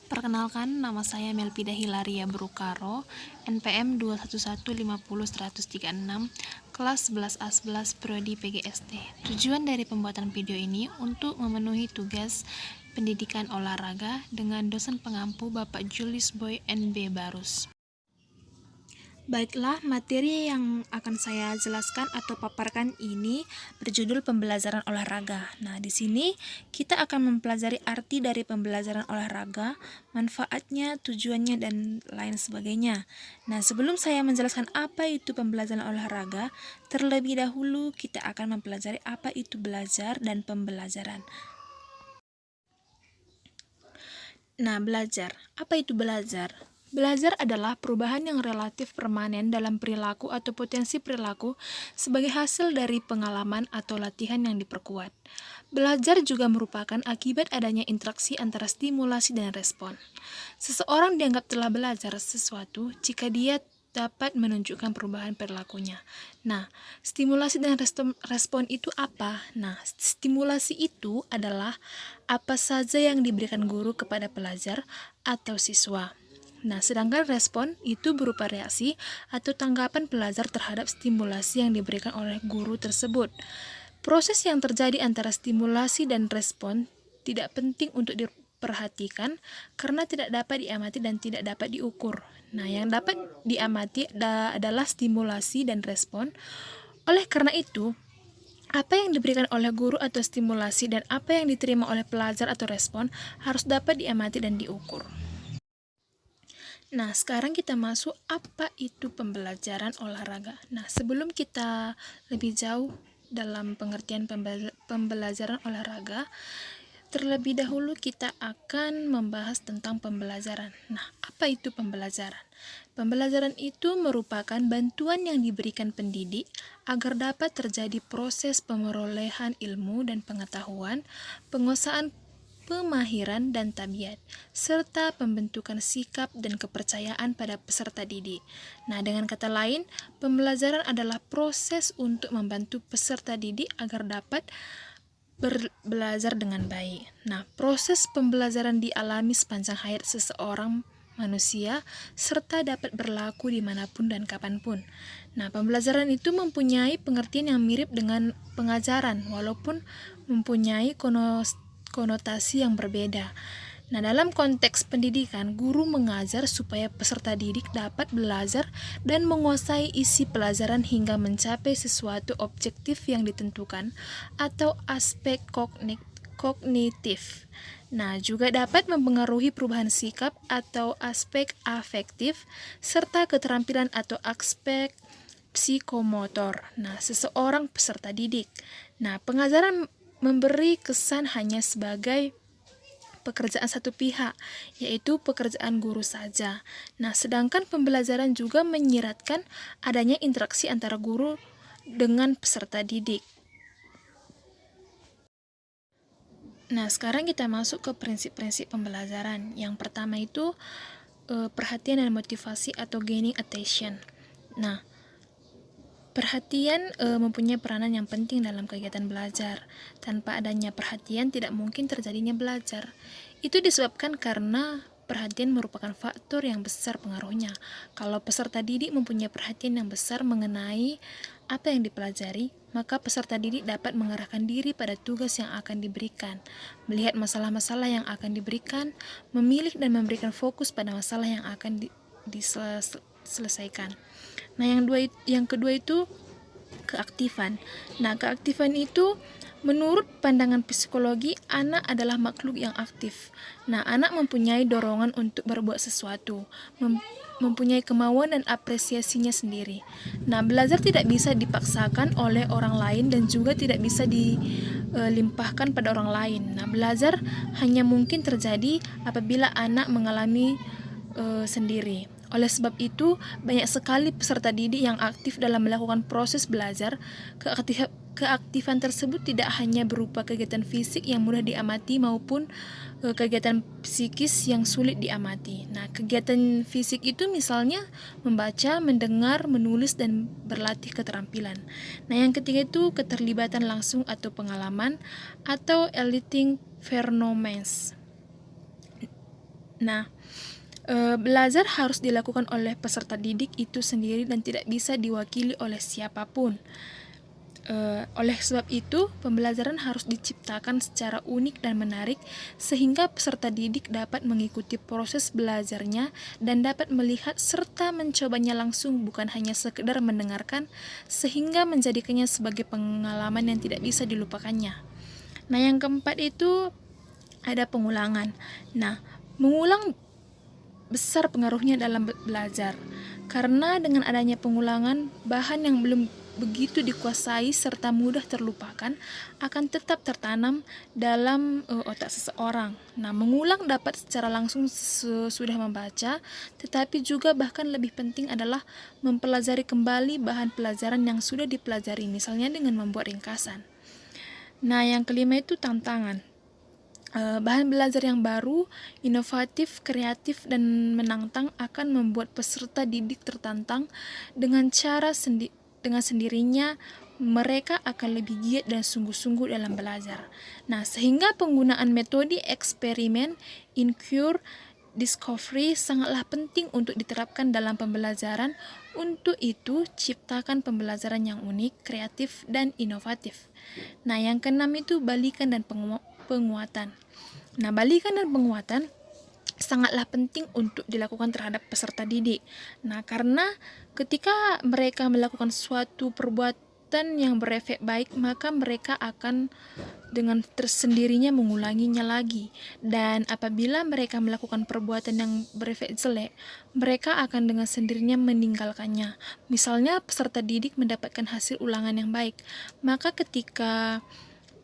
Perkenalkan, nama saya Melpida Hilaria Brukaro, NPM 211500136, kelas 11A11 Prodi PGST. Tujuan dari pembuatan video ini untuk memenuhi tugas pendidikan olahraga dengan dosen pengampu Bapak Julius Boy NB Barus. Baiklah, materi yang akan saya jelaskan atau paparkan ini berjudul pembelajaran olahraga. Nah, di sini kita akan mempelajari arti dari pembelajaran olahraga, manfaatnya, tujuannya, dan lain sebagainya. Nah, sebelum saya menjelaskan apa itu pembelajaran olahraga, terlebih dahulu kita akan mempelajari apa itu belajar dan pembelajaran. Nah, belajar. Apa itu belajar? Belajar adalah perubahan yang relatif permanen dalam perilaku atau potensi perilaku sebagai hasil dari pengalaman atau latihan yang diperkuat. Belajar juga merupakan akibat adanya interaksi antara stimulasi dan respon. Seseorang dianggap telah belajar sesuatu jika dia dapat menunjukkan perubahan perilakunya. Nah, stimulasi dan respon itu apa? Nah, stimulasi itu adalah apa saja yang diberikan guru kepada pelajar atau siswa. Nah, sedangkan respon itu berupa reaksi atau tanggapan pelajar terhadap stimulasi yang diberikan oleh guru tersebut. Proses yang terjadi antara stimulasi dan respon tidak penting untuk diperhatikan karena tidak dapat diamati dan tidak dapat diukur. Nah, yang dapat diamati adalah stimulasi dan respon. Oleh karena itu, apa yang diberikan oleh guru atau stimulasi dan apa yang diterima oleh pelajar atau respon harus dapat diamati dan diukur. Nah, sekarang kita masuk apa itu pembelajaran olahraga. Nah, sebelum kita lebih jauh dalam pengertian pembelajaran olahraga, terlebih dahulu kita akan membahas tentang pembelajaran. Nah, apa itu pembelajaran? Pembelajaran itu merupakan bantuan yang diberikan pendidik agar dapat terjadi proses pemerolehan ilmu dan pengetahuan, penguasaan pemahiran dan tabiat, serta pembentukan sikap dan kepercayaan pada peserta didik. Nah, dengan kata lain, pembelajaran adalah proses untuk membantu peserta didik agar dapat belajar dengan baik. Nah, proses pembelajaran dialami sepanjang hayat seseorang manusia, serta dapat berlaku dimanapun dan kapanpun. Nah, pembelajaran itu mempunyai pengertian yang mirip dengan pengajaran, walaupun mempunyai konotasi yang berbeda. Nah, dalam konteks pendidikan, guru mengajar supaya peserta didik dapat belajar dan menguasai isi pelajaran hingga mencapai sesuatu objektif yang ditentukan atau aspek kognitif. Nah, juga dapat mempengaruhi perubahan sikap atau aspek afektif serta keterampilan atau aspek psikomotor. Nah, seseorang peserta didik. Nah, pengajaran memberi kesan hanya sebagai pekerjaan satu pihak, yaitu pekerjaan guru saja. Nah, sedangkan pembelajaran juga menyiratkan adanya interaksi antara guru dengan peserta didik. Nah, sekarang kita masuk ke prinsip-prinsip pembelajaran. Yang pertama itu perhatian dan motivasi atau gaining attention. Nah, perhatian mempunyai peranan yang penting dalam kegiatan belajar. Tanpa adanya perhatian tidak mungkin terjadinya belajar. Itu disebabkan karena perhatian merupakan faktor yang besar pengaruhnya. Kalau peserta didik mempunyai perhatian yang besar mengenai apa yang dipelajari, maka peserta didik dapat mengarahkan diri pada tugas yang akan diberikan, melihat masalah-masalah yang akan diberikan, memilih dan memberikan fokus pada masalah yang akan diselesaikan. Nah, yang kedua itu keaktifan. Nah, keaktifan itu menurut pandangan psikologi, anak adalah makhluk yang aktif. Nah, anak mempunyai dorongan untuk berbuat sesuatu, mempunyai kemauan dan apresiasinya sendiri. Nah, belajar tidak bisa dipaksakan oleh orang lain dan juga tidak bisa dilimpahkan pada orang lain. Nah, belajar hanya mungkin terjadi apabila anak mengalami sendiri. Oleh sebab itu, banyak sekali peserta didik yang aktif dalam melakukan proses belajar. Keaktifan tersebut tidak hanya berupa kegiatan fisik yang mudah diamati maupun kegiatan psikis yang sulit diamati. Nah, kegiatan fisik itu misalnya membaca, mendengar, menulis, dan berlatih keterampilan. Nah, yang ketiga itu keterlibatan langsung atau pengalaman atau eliciting phenomena. Nah, belajar harus dilakukan oleh peserta didik itu sendiri dan tidak bisa diwakili oleh siapapun. Oleh sebab itu, pembelajaran harus diciptakan secara unik dan menarik sehingga peserta didik dapat mengikuti proses belajarnya dan dapat melihat serta mencobanya langsung, bukan hanya sekedar mendengarkan, sehingga menjadikannya sebagai pengalaman yang tidak bisa dilupakannya. Nah, yang keempat itu ada pengulangan. Nah, mengulang besar pengaruhnya dalam belajar, karena dengan adanya pengulangan, bahan yang belum begitu dikuasai serta mudah terlupakan akan tetap tertanam dalam otak seseorang. Nah, mengulang dapat secara langsung sesudah membaca, tetapi juga bahkan lebih penting adalah mempelajari kembali bahan pelajaran yang sudah dipelajari, misalnya dengan membuat ringkasan. Nah, yang kelima itu tantangan. Bahan belajar yang baru, inovatif, kreatif, dan menantang akan membuat peserta didik tertantang dengan dengan sendirinya mereka akan lebih giat dan sungguh-sungguh dalam belajar. Nah, sehingga penggunaan metode eksperimen, inquiry, discovery sangatlah penting untuk diterapkan dalam pembelajaran. Untuk itu, ciptakan pembelajaran yang unik, kreatif, dan inovatif. Nah, yang keenam itu balikan dan penguatan. Nah, balikan dan penguatan sangatlah penting untuk dilakukan terhadap peserta didik. Nah, karena ketika mereka melakukan suatu perbuatan yang berefek baik, maka mereka akan dengan tersendirinya mengulanginya lagi. Dan apabila mereka melakukan perbuatan yang berefek jelek, mereka akan dengan sendirinya meninggalkannya. Misalnya peserta didik mendapatkan hasil ulangan yang baik, maka ketika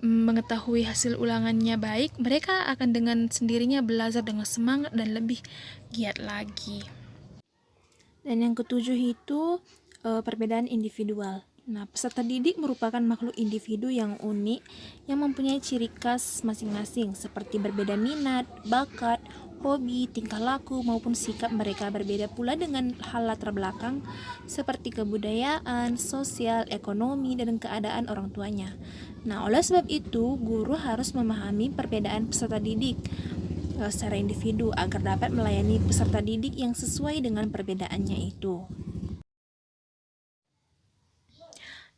mengetahui hasil ulangannya baik, mereka akan dengan sendirinya belajar dengan semangat dan lebih giat lagi. Dan yang ketujuh itu perbedaan individual. Nah, peserta didik merupakan makhluk individu yang unik yang mempunyai ciri khas masing-masing seperti berbeda minat, bakat, hobi, tingkah laku maupun sikap. Mereka berbeda pula dengan hal latar belakang seperti kebudayaan, sosial, ekonomi, dan keadaan orang tuanya. Nah, oleh sebab itu, guru harus memahami perbedaan peserta didik secara individu agar dapat melayani peserta didik yang sesuai dengan perbedaannya itu.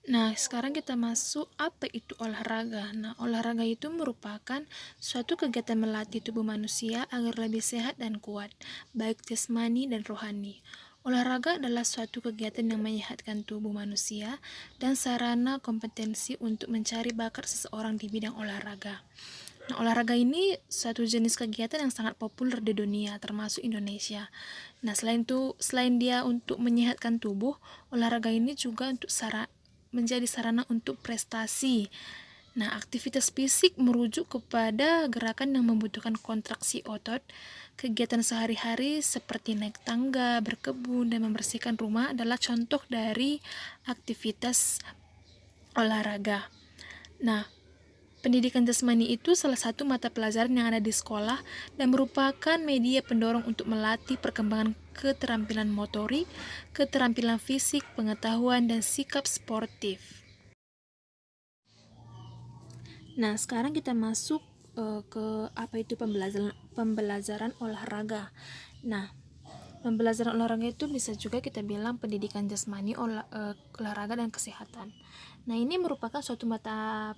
Nah, sekarang kita masuk apa itu olahraga. Nah, olahraga itu merupakan suatu kegiatan melatih tubuh manusia agar lebih sehat dan kuat, baik jasmani dan rohani. Olahraga adalah suatu kegiatan yang menyehatkan tubuh manusia dan sarana kompetensi untuk mencari bakat seseorang di bidang olahraga. Nah, olahraga ini suatu jenis kegiatan yang sangat populer di dunia, termasuk Indonesia. Nah, selain dia untuk menyehatkan tubuh, olahraga ini juga menjadi sarana untuk prestasi. Nah, aktivitas fisik merujuk kepada gerakan yang membutuhkan kontraksi otot. Kegiatan sehari-hari seperti naik tangga, berkebun, dan membersihkan rumah adalah contoh dari aktivitas olahraga. Nah, pendidikan jasmani itu salah satu mata pelajaran yang ada di sekolah dan merupakan media pendorong untuk melatih perkembangan keterampilan motorik, keterampilan fisik, pengetahuan, dan sikap sportif. Nah, sekarang kita masuk ke apa itu pembelajaran olahraga. Nah, pembelajaran olahraga itu bisa juga kita bilang pendidikan jasmani, olahraga, dan kesehatan. Nah, ini merupakan suatu mata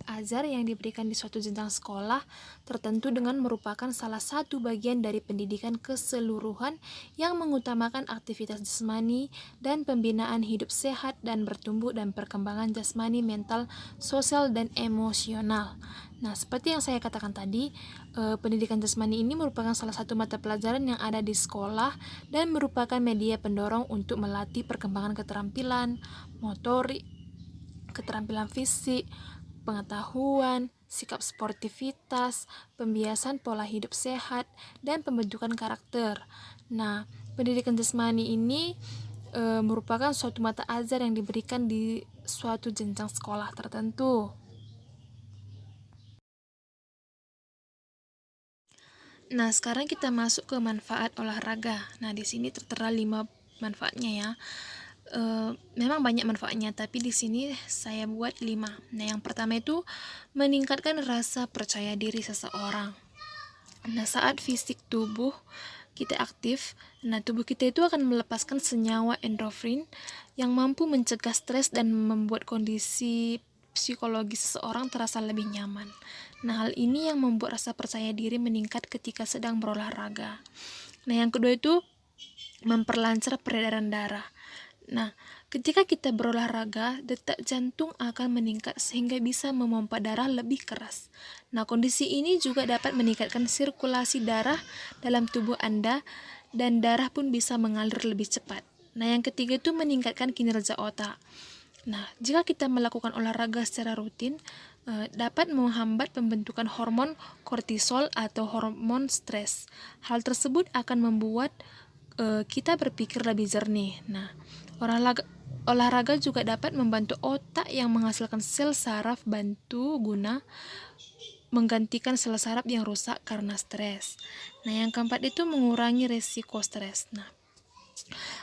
ajar yang diberikan di suatu jenjang sekolah tertentu dengan merupakan salah satu bagian dari pendidikan keseluruhan yang mengutamakan aktivitas jasmani dan pembinaan hidup sehat dan bertumbuh dan perkembangan jasmani, mental, sosial, dan emosional. Nah, seperti yang saya katakan tadi, pendidikan jasmani ini merupakan salah satu mata pelajaran yang ada di sekolah dan merupakan media pendorong untuk melatih perkembangan keterampilan motorik, keterampilan fisik, pengetahuan, sikap sportivitas, pembiasan pola hidup sehat, dan pembentukan karakter. Nah, pendidikan jasmani ini merupakan suatu mata ajar yang diberikan di suatu jenjang sekolah tertentu. Nah, sekarang kita masuk ke manfaat olahraga. Nah, di sini tertera 5 manfaatnya ya. Memang banyak manfaatnya, tapi di sini saya buat 5. Nah, yang pertama itu meningkatkan rasa percaya diri seseorang. Nah, saat fisik tubuh kita aktif, nah tubuh kita itu akan melepaskan senyawa endorfin yang mampu mencegah stres dan membuat kondisi psikologis seseorang terasa lebih nyaman. Nah, hal ini yang membuat rasa percaya diri meningkat ketika sedang berolahraga. Nah, yang kedua itu memperlancar peredaran darah. Nah, ketika kita berolahraga, detak jantung akan meningkat sehingga bisa memompa darah lebih keras. Nah, kondisi ini juga dapat meningkatkan sirkulasi darah dalam tubuh Anda dan darah pun bisa mengalir lebih cepat. Nah, yang ketiga itu meningkatkan kinerja otak. Nah, jika kita melakukan olahraga secara rutin, dapat menghambat pembentukan hormon kortisol atau hormon stres. Hal tersebut akan membuat kita berpikir lebih jernih. Nah, olahraga juga dapat membantu otak yang menghasilkan sel saraf bantu guna menggantikan sel saraf yang rusak karena stres. Nah, yang keempat itu mengurangi resiko stres. Nah,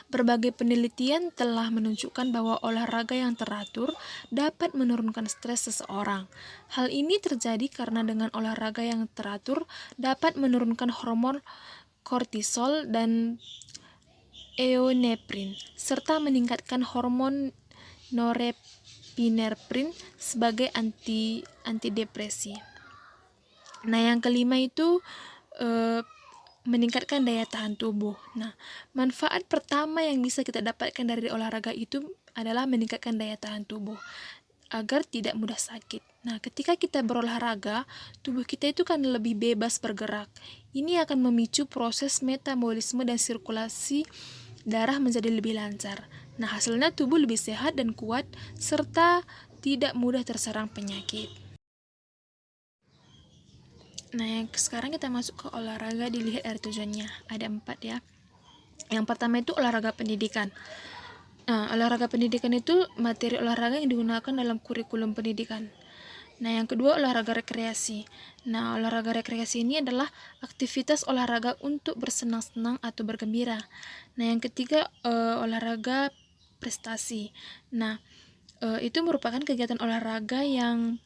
berbagai penelitian telah menunjukkan bahwa olahraga yang teratur dapat menurunkan stres seseorang. Hal ini terjadi karena dengan olahraga yang teratur dapat menurunkan hormon kortisol dan euneprin serta meningkatkan hormon norepinephrine sebagai antidepresi. Nah, yang kelima itu meningkatkan daya tahan tubuh. Nah, manfaat pertama yang bisa kita dapatkan dari olahraga itu adalah meningkatkan daya tahan tubuh agar tidak mudah sakit. Nah, ketika kita berolahraga, tubuh kita itu kan lebih bebas bergerak. Ini akan memicu proses metabolisme dan sirkulasi darah menjadi lebih lancar. Nah, hasilnya tubuh lebih sehat dan kuat serta tidak mudah terserang penyakit. Nah, yang sekarang kita masuk ke olahraga dilihat dari tujuannya. Ada 4 ya. Yang pertama itu olahraga pendidikan. Nah, olahraga pendidikan itu materi olahraga yang digunakan dalam kurikulum pendidikan. Nah, yang kedua olahraga rekreasi. Nah, olahraga rekreasi ini adalah aktivitas olahraga untuk bersenang-senang atau bergembira. Nah, yang ketiga olahraga prestasi. Nah, itu merupakan kegiatan olahraga yang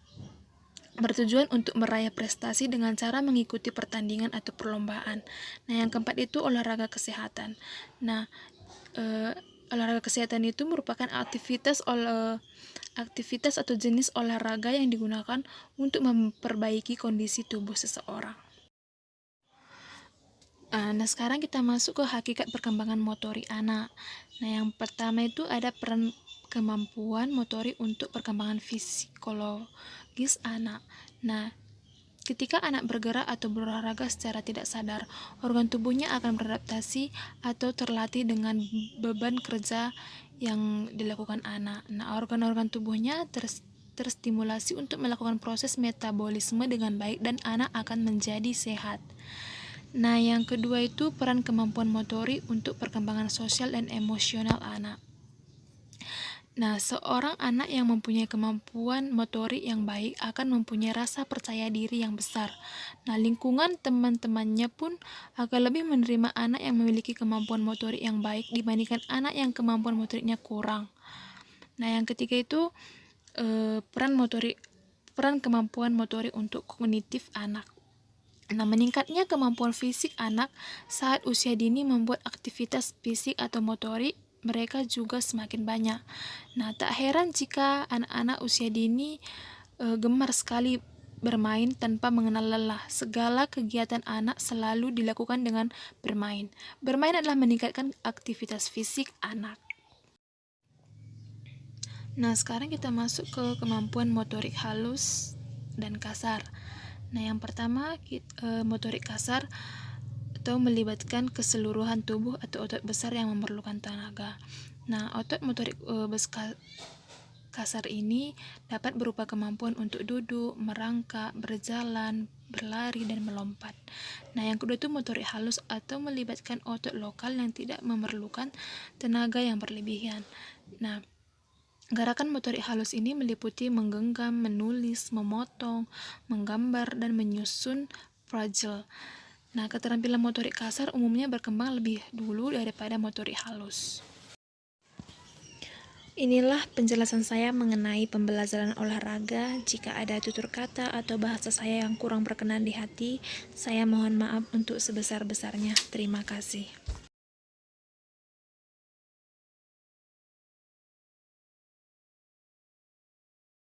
bertujuan untuk meraih prestasi dengan cara mengikuti pertandingan atau perlombaan. Nah, yang keempat itu olahraga kesehatan. Nah, olahraga kesehatan itu merupakan aktivitas atau jenis olahraga yang digunakan untuk memperbaiki kondisi tubuh seseorang. Nah, sekarang kita masuk ke hakikat perkembangan motorik anak. Nah, yang pertama itu ada peran kemampuan motorik untuk perkembangan psikologis anak. Nah, ketika anak bergerak atau berolahraga secara tidak sadar, organ tubuhnya akan beradaptasi atau terlatih dengan beban kerja yang dilakukan anak. Nah, organ-organ tubuhnya terstimulasi untuk melakukan proses metabolisme dengan baik dan anak akan menjadi sehat. Nah, yang kedua itu peran kemampuan motorik untuk perkembangan sosial dan emosional anak. Nah, seorang anak yang mempunyai kemampuan motorik yang baik akan mempunyai rasa percaya diri yang besar. Nah, lingkungan teman-temannya pun akan lebih menerima anak yang memiliki kemampuan motorik yang baik dibandingkan anak yang kemampuan motoriknya kurang. Nah, yang ketiga itu peran kemampuan motorik untuk kognitif anak. Nah, meningkatnya kemampuan fisik anak saat usia dini membuat aktivitas fisik atau motorik mereka juga semakin banyak. Nah, tak heran jika anak-anak usia dini gemar sekali bermain tanpa mengenal lelah. Segala kegiatan anak selalu dilakukan dengan bermain. Bermain adalah meningkatkan aktivitas fisik anak. Nah, sekarang kita masuk ke kemampuan motorik halus dan kasar. Nah, yang pertama motorik kasar atau melibatkan keseluruhan tubuh atau otot besar yang memerlukan tenaga. Nah, otot motorik kasar ini dapat berupa kemampuan untuk duduk, merangkak, berjalan, berlari, dan melompat. Nah, yang kedua itu motorik halus atau melibatkan otot lokal yang tidak memerlukan tenaga yang berlebihan. Nah, gerakan motorik halus ini meliputi menggenggam, menulis, memotong, menggambar, dan menyusun puzzle. Nah, keterampilan motorik kasar umumnya berkembang lebih dulu daripada motorik halus. Inilah penjelasan saya mengenai pembelajaran olahraga. Jika ada tutur kata atau bahasa saya yang kurang berkenan di hati, saya mohon maaf untuk sebesar-besarnya. Terima kasih.